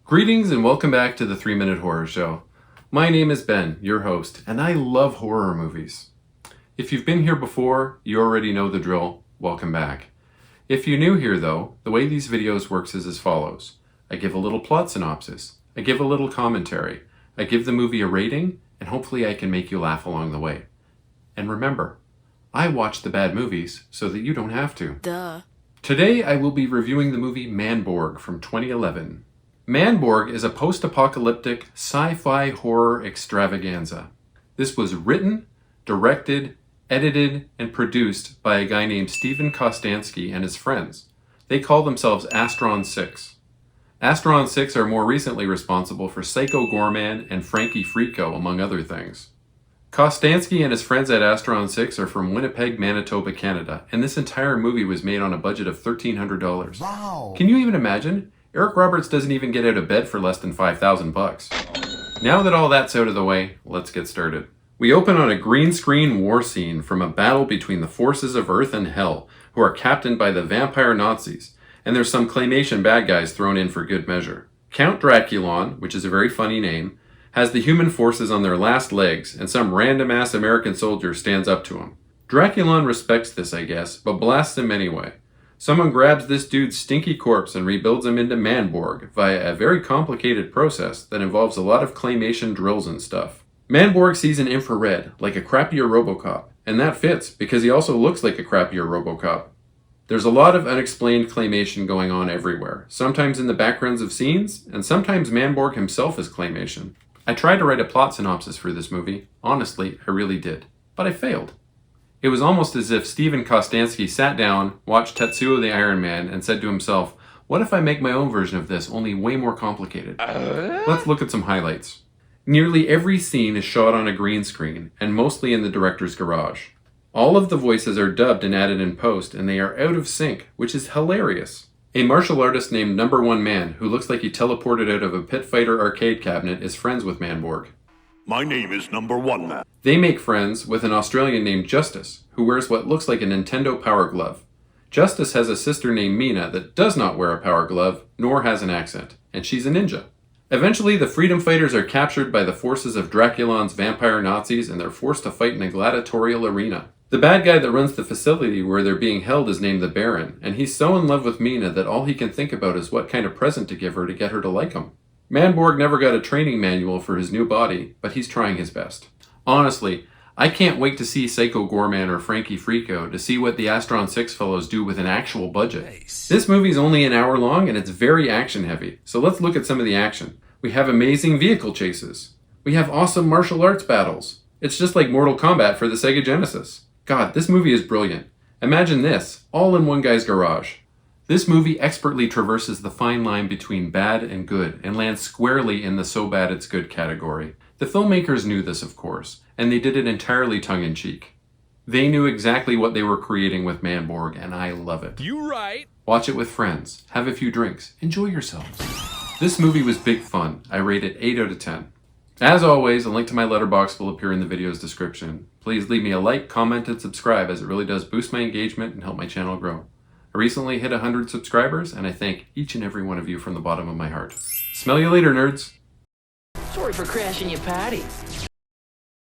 Greetings and welcome back to the 3-Minute Horror Show. My name is Ben, your host, and I love horror movies. If you've been here before, you already know the drill. Welcome back. If you're new here though, the way these videos works is as follows. I give a little plot synopsis, I give a little commentary, I give the movie a rating, and hopefully I can make you laugh along the way. And remember, I watch the bad movies so that you don't have to. Duh. Today I will be reviewing the movie Manborg from 2011. Manborg is a post-apocalyptic sci-fi horror extravaganza. This was written, directed, edited, and produced by a guy named Steven Kostanski and his friends. They call themselves Astron 6. Astron 6 are more recently responsible for Psycho Goreman and Frankie Frico, among other things. Kostanski and his friends at Astron 6 are from Winnipeg, Manitoba, Canada, and this entire movie was made on a budget of $1,300. Wow! Can you even imagine? Eric Roberts doesn't even get out of bed for less than $5,000. Now that all that's out of the way, let's get started. We open on a green screen war scene from a battle between the forces of Earth and Hell, who are captained by the vampire Nazis, and there's some claymation bad guys thrown in for good measure. Count Draculon, which is a very funny name, has the human forces on their last legs, and some random-ass American soldier stands up to him. Draculon respects this, I guess, but blasts him anyway. Someone grabs this dude's stinky corpse and rebuilds him into Manborg via a very complicated process that involves a lot of claymation drills and stuff. Manborg sees an infrared, like a crappier RoboCop, and that fits because he also looks like a crappier RoboCop. There's a lot of unexplained claymation going on everywhere, sometimes in the backgrounds of scenes, and sometimes Manborg himself is claymation. I tried to write a plot synopsis for this movie. Honestly, I really did. But I failed. It was almost as if Steven Kostanski sat down, watched Tetsuo the Iron Man, and said to himself, what if I make my own version of this, only way more complicated? Let's look at some highlights. Nearly every scene is shot on a green screen, and mostly in the director's garage. All of the voices are dubbed and added in post, and they are out of sync, which is hilarious. A martial artist named Number One Man, who looks like he teleported out of a Pit Fighter arcade cabinet, is friends with Manborg. My name is Number One Man. They make friends with an Australian named Justice, who wears what looks like a Nintendo Power Glove. Justice has a sister named Mina that does not wear a Power Glove, nor has an accent, and she's a ninja. Eventually, the freedom fighters are captured by the forces of Draculon's vampire Nazis, and they're forced to fight in a gladiatorial arena. The bad guy that runs the facility where they're being held is named the Baron, and he's so in love with Mina that all he can think about is what kind of present to give her to get her to like him. Manborg never got a training manual for his new body, but he's trying his best. Honestly, I can't wait to see Psycho Goreman or Frankie Frico to see what the Astron 6 fellows do with an actual budget. Nice. This movie's only an hour long and it's very action heavy, so let's look at some of the action. We have amazing vehicle chases. We have awesome martial arts battles. It's just like Mortal Kombat for the Sega Genesis. God, this movie is brilliant. Imagine this, all in one guy's garage. This movie expertly traverses the fine line between bad and good and lands squarely in the so bad it's good category. The filmmakers knew this, of course, and they did it entirely tongue-in-cheek. They knew exactly what they were creating with Manborg, and I love it. You right. Watch it with friends, have a few drinks, enjoy yourselves. This movie was big fun. I rate it 8 out of 10. As always, a link to my letterbox will appear in the video's description. Please leave me a like, comment, and subscribe as it really does boost my engagement and help my channel grow. I recently hit 100 subscribers, and I thank each and every one of you from the bottom of my heart. Smell you later, nerds! Sorry for crashing your party.